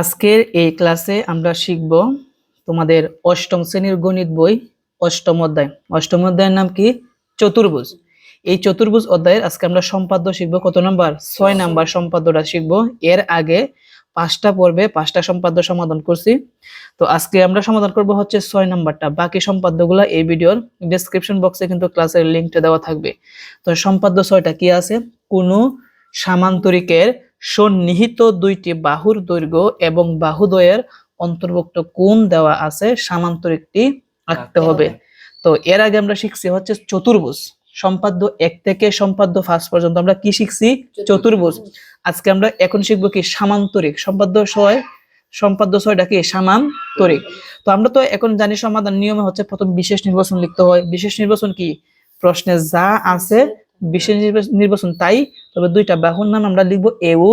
আজকের এই ক্লাসে আমরা শিখব তোমাদের অষ্টম শ্রেণীর গণিত বই অষ্টম অধ্যায়। অষ্টম অধ্যায়ের নাম কি? চতুর্ভুজ। এই চতুর্ভুজ অধ্যায়ের আজকে আমরা সম্পাদ্য শিখব। কত নাম্বার? 6 নাম্বার সম্পাদ্যটা শিখব। এর আগে 5টা পর্বে 5টা সম্পাদ্য সমাধান করছি। তো আজকে আমরা সমাধান করব হচ্ছে 6 নাম্বারটা। বাকি সম্পাদ্যগুলো এই ভিডিওর ডেসক্রিপশন বক্সে কিন্তু ক্লাসের লিংকটা দেওয়া থাকবে। তো সম্পাদ্য 6টা কি আছে? কোনো সামান্তরিকের সন্নিহিত দুইটি বাহুর দৈর্ঘ্য এবং বাহুদ্বয়ের অন্তর্ভুক্ত কোণ দেওয়া আছে, সামান্তরিকটি আঁকতে হবে। তো এর আগে আমরা শিখছি হচ্ছে চতুর্ভুজ। সম্পাদ্য 1 থেকে সম্পাদ্য 5 পর্যন্ত আমরা কি শিখছি? চতুর্ভুজ। আজকে আমরা এখন শিখবো কি? সামান্তরিক। সম্পাদ্য 6টা কি? সামান্তরিক। তো আমরা তো এখন জানি সমাধান নিয়মে হচ্ছে প্রথম বিশেষ নির্বাচন লিখতে হয়। বিশেষ নির্বাচন কি? প্রশ্নে যা আছে বিশেষ নির্বাচন তাই, তবে দুইটা বাহুর নাম আমরা লিখবো এ ও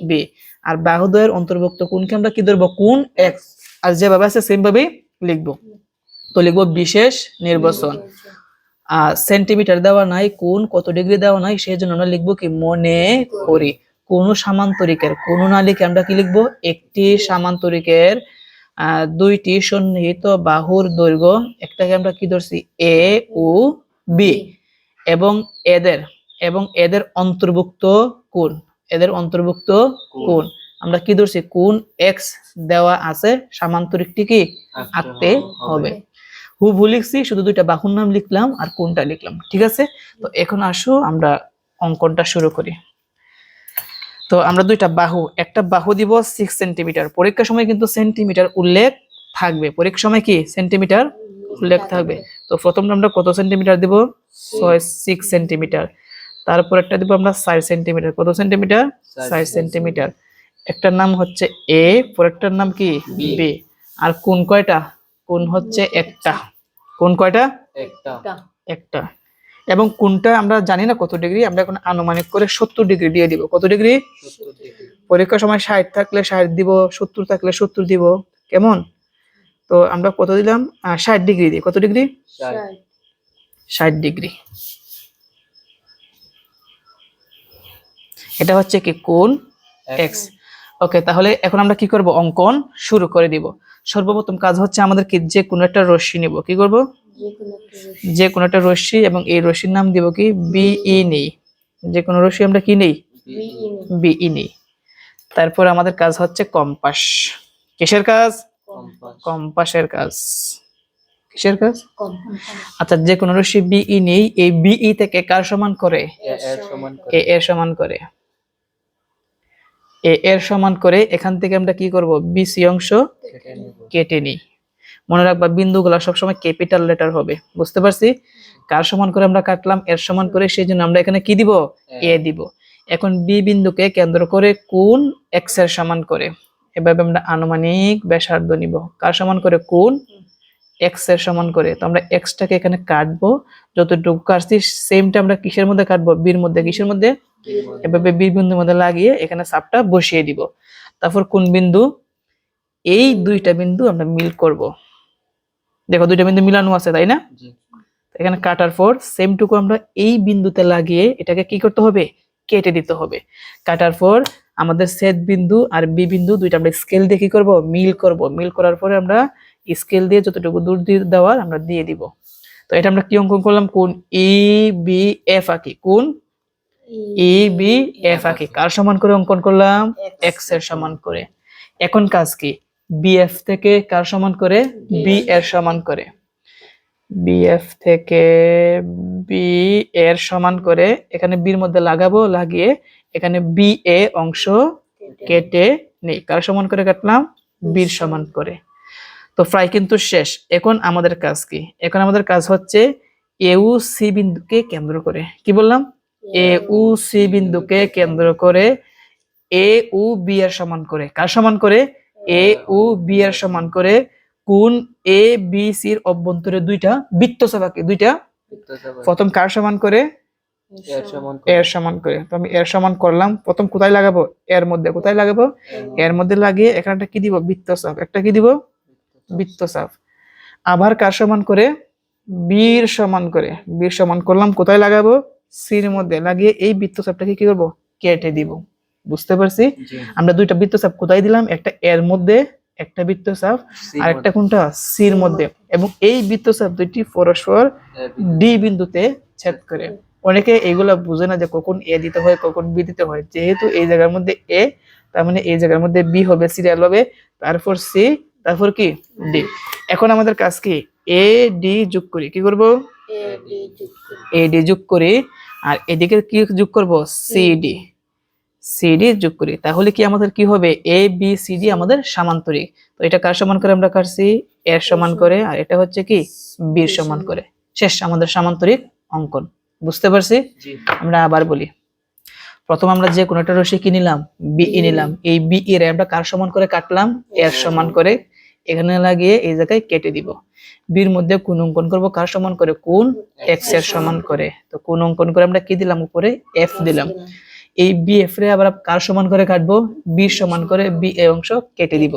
বি। আর বাহুদ্বয়ের অন্তর্ভুক্ত কোণকে আমরা কি ধরবো? কোণ এক্স। আর যেভাবে আছে সেম ভাবেই লিখবো। তো লিখবো বিশেষ নির্বাচন। সেন্টিমিটার দেওয়া নাই, কোণ কত ডিগ্রি দেওয়া নাই, সেই জন্য আমরা লিখবো কি? মনে করি। কোন সামান্তরিকের, কোন না লিখে আমরা কি লিখবো? একটি সামান্তরিকের দুইটি সন্নিহিত বাহুর দৈর্ঘ্য, একটাকে আমরা কি ধরছি? এ ও বি, এবং এদের অন্তর্ভুক্ত কোণ, আমরা কি ধরছি? কোণ এক্স দেওয়া আছে, সামান্তরিকটি কি আঁকতে হবে। হুবহু লিখছি, শুধু দুইটা বাহুর নাম লিখলাম আর কোণটা লিখলাম। ঠিক আছে? তো এখন আসো আমরা অঙ্কনটা শুরু করি। তো আমরা দুইটা বাহু, একটা বাহু দিব 6 সেন্টিমিটার। পরীক্ষার সময় কিন্তু সেন্টিমিটার উল্লেখ থাকবে। পরীক্ষার সময় কি? সেন্টিমিটার উল্লেখ থাকবে। তো প্রথমে আমরা কত সেন্টিমিটার দিব? 6 সেন্টিমিটার। তারপর একটা দিব আমরা 4 সেন্টিমিটার। কত সেন্টিমিটার? 4 সেন্টিমিটার। একটার নাম হচ্ছে এ, পরেরটার নাম কি? বি। আর কোণ কয়টা? কোণ হচ্ছে একটা। কোণ কয়টা? একটা। এবং কোণটা আমরা জানি না কত ডিগ্রি, আমরা এখন আনুমানিক করে 70 ডিগ্রি দিয়ে দিব। কত ডিগ্রি? 70 ডিগ্রি। পরীক্ষার সময় 60 থাকলে 60 দিব, 70 থাকলে 70 দিব। কেমন? তো আমরা কত দিলাম? 60 ডিগ্রি দিই। কত ডিগ্রি? 60 ডিগ্রি। এটা হচ্ছে কি? কোণ এক্স। ওকে, তাহলে এখন আমরা কি করব? অঙ্কন শুরু করে দিব। সর্বপ্রথম কাজ হচ্ছে আমাদের কি? যে কোনো একটা রশ্মি নিব। কি করব? যে কোনো একটা রশ্মি, এবং এই রশ্মির নাম দিব কি? বিই নেই। যে কোনো রশ্মি আমরা কি নেই? বিই নেই। তারপর আমাদের কাজ হচ্ছে কম্পাস। কিসের কাজ? কম্পাসের কাজ। কিসের কাজ? আচ্ছা, যে কোনো রশ্মি বিই নেই, এই বিই থেকে কার সমান করে? এ এর সমান করে। এ এর সমান করে এখান থেকে আমরা কি করব? বিসি অংশ কেটে নিই। মনে রাখবা বিন্দুগুলো সবসময় ক্যাপিটাল লেটার হবে। বুঝতে পারছি? কার সমান করে আমরা কাটলাম? এর সমান করে, সেই জন্য আমরা এখানে কি দিব? এ দিব। এখন বি বিন্দুকে কেন্দ্র করে কোণ এক্স এর সমান করে এভাবে আমরা আনুমানিক ব্যাসার্ধ নিব। কার সমান করে? কোণ এক্স এর সমান করে। তো আমরা এক্সটাকে এখানে কাটবো, যতটুকু কাটছি সেমটা আমরা কিসের মধ্যে কাটবো? বির মধ্যে। কিসের মধ্যে? এভাবে বি বিন্দুর মধ্যে লাগিয়ে এখানে চাপটা বসিয়ে দিব। তারপর কোন বিন্দু? এই দুইটা বিন্দু আমরা মিল করব। দেখো দুইটা বিন্দু মিলানো আছে, তাই না? এখানে কাটার পর সেমটুকু আমরা এই বিন্দুতে লাগিয়ে এটাকে কি করতে হবে? কেটে দিতে হবে। কাটার পর আমাদের ছেদ বিন্দু আর বি বিন্দু দুইটা আমরা স্কেল দিয়ে কি করব? মিল করব। মিল করার পরে আমরা স্কেল দিয়ে যতটুকু দূর দিয়ে দেওয়ার আমরা দিয়ে দিব। তো এটা আমরা কি অঙ্কন করলাম? কোণ ই বি এফ আঁকি। কোণ ই বি এফ আঁকি কার সমান করে অঙ্কন করলাম? এক্স এর সমান করে। এখন কাজ কি? বিএফ থেকে কার সমান করে? বি এর সমান করে। বিএফ থেকে বি এর সমান করে এখানে বির মধ্যে লাগাবো, লাগিয়ে এখানে বি এ অংশ কেটে নেই। কার সমান করে কাটলাম? বির সমান করে। তো প্রায় কিন্তু শেষ। এখন আমাদের কাজ কি? এখন আমাদের কাজ হচ্ছে এউ সি বিন্দুকে কেন্দ্র করে, কি বললাম? এউ সি বিন্দুকে কেন্দ্র করে এ ও বি এর সমান করে। কার সমান করে? এ ও বি এর সমান করে কোণ এ বি সি এর অভ্যন্তরে দুইটা বৃত্তচাপ আঁকি। দুইটা প্রথম কার সমান করে? এর সমান করে। তো আমি এর সমান করলাম। প্রথম কোথায় লাগাবো? এর মধ্যে। কোথায় লাগাবো? এর মধ্যে লাগিয়ে এখানটা কি দিব? বৃত্তচাপ। একটা কি দিব? বৃত্তচাপ। আবার কার সমান করে? বির সমান করে। বির সমান করলাম। কোথায় লাগাবো? সির মধ্যে লাগিয়ে এই বৃত্তচাপটাকে কি করব? কেটে দিব। বুঝতে পারছি? আমরা দুইটা বৃত্তচাপ কোথায় দিলাম, একটা এর মধ্যে একটা বৃত্তচাপ আর একটা কোনটা সির মধ্যে, এবং এই বৃত্তচাপ দুইটি পরস্পর ডি বিন্দুতে ছেদ করে। অনেকে এগুলা বুঝে না যে কখন এ দিতে হয় কখন বি দিতে হয়। যেহেতু এই জায়গার মধ্যে এ, তার মানে এই জায়গার মধ্যে বি হবে, সিরিয়াল হবে, তারপর সি, তারপর কি ডি। এখন আমাদের কাজ কি, এ ডি যোগ করি, কি করব, এ ডি যোগ করি, আর এদিকে কি যোগ করব, সিডি, সিডি যোগ করি। তাহলে কি আমাদের কি হবে, এ বি সি ডি আমাদের সামান্তরিক। তো এটা কার সমান করে আমরা কাটছি, এর সমান করে, আর এটা হচ্ছে কি বির সমান করে। শেষ আমাদের সামান্তরিক অঙ্কন। বুঝতে পারছি? আমরা আবার বলি, প্রথম আমরা যে কোনো একটা রশি কি নিলাম, বিই নিলাম, এই বিই রে আমরা কার সমান করে কাটলাম, এর সমান করে, এখানে লাগিয়ে এই জায়গায় কেটে দিব। বির মধ্যে কোণ অঙ্কন করব কার সমান করে, কোণ এক্স এর সমান করে। তো কোণ অঙ্কন করে আমরা কি দিলাম, উপরে এফ দিলাম। এই বি এফ রে আবার কার সমান করে কাটবো, বি সমান করে বি এ অংশ কেটে দিব।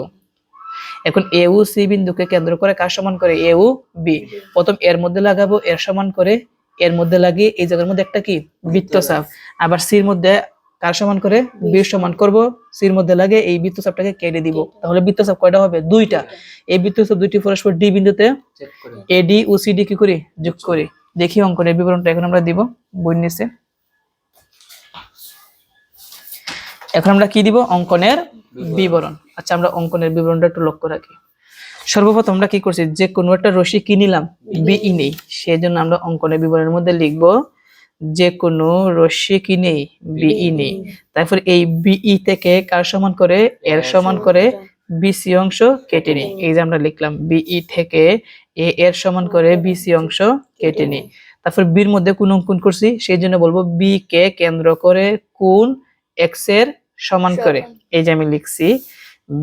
এখন এ ও সি বিন্দুকে কেন্দ্র করে কার সমান করে, এ ও বি। প্রথম এর মধ্যে লাগাবো এর সমান করে, এর মধ্যে লাগিয়ে এই জায়গার মধ্যে একটা কি বৃত্তচাপ, আবার সির মধ্যে কার সমান করে, বি সমান করব, সির মধ্যে লাগে এই বৃত্তচাপটাকে কেটে দিব। তাহলে বৃত্তচাপ কয়টা হবে, দুইটা। এই বৃত্তচাপ দুইটি পরস্পর ডি বিন্দুতে এডি ও সিডি কি করি, যোগ করি। দেখি অঙ্কনের বিবরণটা এখন আমরা দিব বই নিচে। এখন আমরা কি দিব, অঙ্কনের বিবরণ। আচ্ছা, আমরা অঙ্কনের বিবরণটা একটু লক্ষ্য রাখি। সর্বপ্রথম আমরা কি করছি, যে কোনো একটা রশি কি নিলাম, বিই নেই, সেজন্য আমরা অঙ্কনের বিবরণের মধ্যে লিখব যে কোনো রশি কি নেই, বিই নেই। তারপর এই বিই থেকে কার সমান করে, এর সমান করে বিসি অংশ কেটে নিই। এই যে আমরা লিখলাম বিই থেকে এ এর সমান করে বিসি অংশ কেটে নিই। তারপর বির মধ্যে কোণ অঙ্কন করছি, সেই জন্য বলবো বি কে কেন্দ্র করে কোণ এক্স এর সমান করে। এই যে আমি লিখছি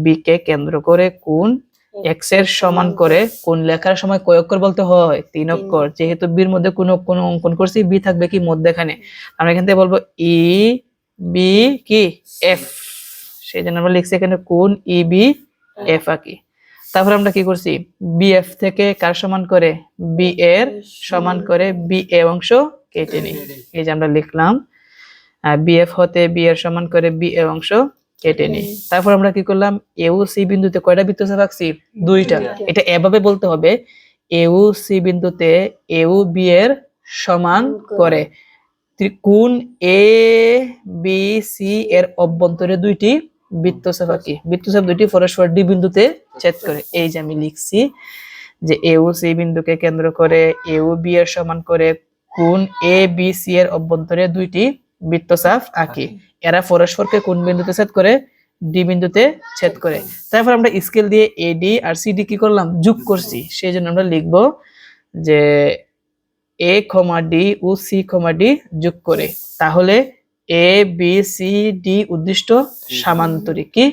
বি কে কেন্দ্র করে কোণ এক্স এর সমান করে। কোণ লেখার সময় কয় অক্ষর বলতে হয়, 3 অক্ষর। যেহেতু বির মধ্যে কোণ অঙ্কন করছি, বি থাকবে কি মধ্যখানে, আমরা এখান থেকে বলবো ই বি কি এফ, সেই জন্য আমরা লিখছি এখানে কোণ ই বি এফ আঁকি। তারপর আমরা কি করছি, বি এফ থেকে কার সমান করে, বি এর সমান করে বি এ অংশ কেটে নিই। এই যে আমরা লিখলাম বি এফ হতে বি এর সমান করে বি এ অংশ কেটে নিই। তারপর আমরা কি করলাম, এ ও সি বিন্দুতে কয়টা বৃত্তচাপ আঁকছি, দুইটা। এটা এভাবে বলতে হবে, এ ও সি বিন্দুতে এ ও বি এর সমান করে কোণ এ বি সি এর অভ্যন্তরে দুইটি বৃত্তচাপ আঁকি। বৃত্তচাপ দুইটি পরস্পর ডি বিন্দুতে ছেদ করে। এই যে আমি লিখছি যে এ ও সি বিন্দুকে কেন্দ্র করে এ ও বি এর সমান করে কোণ এ বি সি এর অভ্যন্তরে দুইটি বৃত্তচাপ আঁকি। এরা পরস্পরকে কোন বিন্দুতে ছেদ করে, ডি বিন্দুতে ছেদ করে। তারপর আমরা স্কেল দিয়ে এডি আর সিডি কি করলাম, যোগ করছি। সেই জন্য আমরা লিখব যে এ কমা ডি ও সি কমা ডি যোগ করে। তাহলে এ বি সি ডি উদ্দিষ্ট সামান্তরিক কি,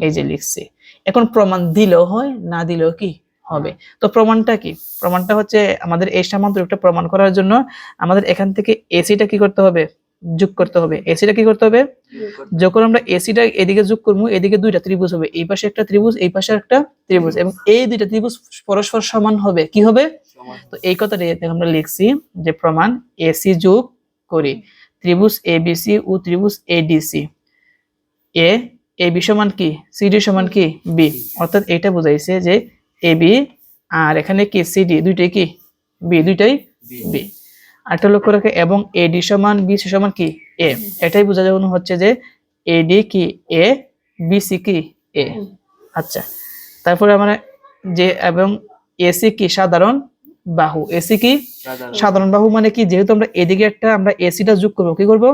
এই যে লিখছি। এখন প্রমাণ দিলেও হয়, না দিলেও কি হবে। তো প্রমাণটা কি, প্রমাণটা হচ্ছে আমাদের এই সামান্তরিকটা প্রমাণ করার জন্য আমাদের এখান থেকে এসিটা কি করতে হবে, যোগ করতে হবে। এসিটা কি করতে হবে, যখন আমরা এসিটা এদিকে যোগ করবো, এদিকে দুইটা ত্রিভুজ হবে, এই পাশে একটা ত্রিভুজ, এই পাশে একটা ত্রিভুজ, এবং এই দুইটা ত্রিভুজ পরস্পর সমান হবে, কি হবে। তো এই কথাটি আমরা লিখছি যে প্রমাণ এসি যোগ করি ত্রিভুজ এবিসি ও ত্রিভুজ এডিসি, এ এবি সমান কি, সিডি সমান কি বি। অর্থাৎ এটা বোঝাইছে যে এবি আর এখানে কি সিডি দুইটাই কি বি, দুইটাই বি। আরেকটা লক্ষ্য রাখে, এবং এডি সমান বিসি সমান কি এ। এটাই বোঝা যাওয়ানো হচ্ছে যে এডি কি এ, বিসি কি এ। আচ্ছা, তারপরে আমরা যে এবং এসি কি সাধারণ বাহু, এসি কি সাধারণ বাহু, মানে কি, যেহেতু আমরা এদিকে একটা আমরা এসিটা যোগ করব, কি করব,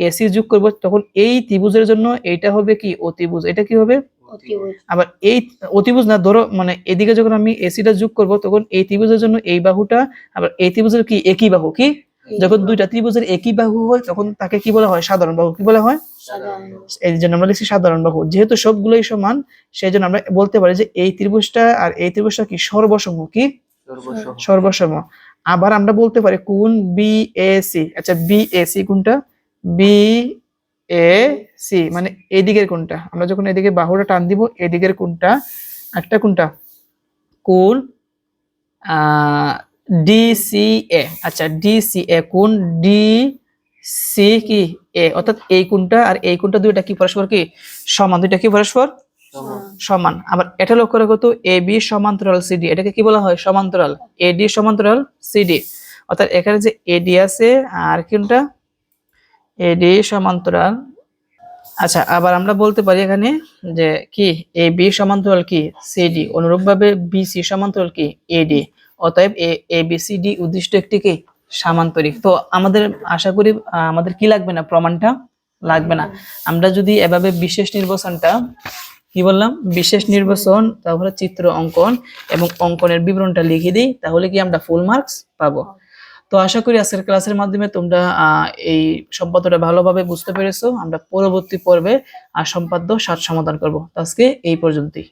এসি যোগ করব, তখন এই ত্রিভুজের জন্য এইটা হবে কি অতিভুজ, এটা কি হবে আবার এই অতিভুজ না, ধরো মানে এদিকে যখন আমি এসিটা যোগ করব, তখন এই ত্রিভুজের জন্য এই বাহুটা আবার এই ত্রিভুজের কি একই বাহু, কি যখন দুইটা ত্রিভুজের একই বাহু হয় তখন তাকে কি বলা হয়, সাধারণ বাহু। কি বলা হয়, এই জন্য আমরা লিখছি সাধারণ বাহু। যেহেতু সবগুলোই সমান, সেই জন্য আমরা বলতে পারি যে এই ত্রিভুজটা আর এই ত্রিভুজটা কি সর্বসম, কি সর্বসম। আবার আমরা বলতে পারি কোণ বি এ সি। আচ্ছা, বি এ সি কোনটা, বি এ সি মানে এদিকের কোনটা, আমরা যখন এদিকে বাহুটা টান দিব, এদিকের কোনটা, একটা কোনটা কোণ ডি সি এ। আচ্ছা, ডি সি এ কোণ ডি সি কি এ, অর্থাৎ এই কোণটা আর এই কোণটা দুইটা কি পরস্পর কি সমান, দুইটা কি পরস্পর সমান। আবার এটা লক্ষ্য রাখো তো, এ বি সমান্তরাল সিডি, এটাকে কি বলা হয় সমান্তরাল, এডি সমান্তরাল সিডি। অর্থাৎ এখানে যে এডি আছে আর কোনটা এডি সমান্তরাল। আচ্ছা, আবার আমরা বলতে পারি এখানে যে কি এ বি সমান্তরাল কি সিডি, অনুরূপভাবে বিসি সমান্তরাল কি এডি। অতএব এ বি সি ডি উদ্দিষ্ট একটি কি সামান্তরিক। তো আমাদের আশা করি আমাদের কি লাগবে না, প্রমাণটা লাগবে না। আমরা যদি এভাবে বিশেষ নির্বাচনটা কি বললাম, বিশেষ নির্বাচন, তারপরে চিত্র অঙ্কন এবং অঙ্কনের বিবরণটা লিখে দিই, তাহলে কি আমরা ফুল মার্কস পাবো। তো আশা করি আজকের ক্লাসের মাধ্যমে তোমরা এই সম্পাদ্যটা ভালোভাবে বুঝতে পেরেছো। আমরা পরবর্তী পর্বে সম্পাদ্য 7 সমাধান করব। তো আজকে এই পর্যন্তই।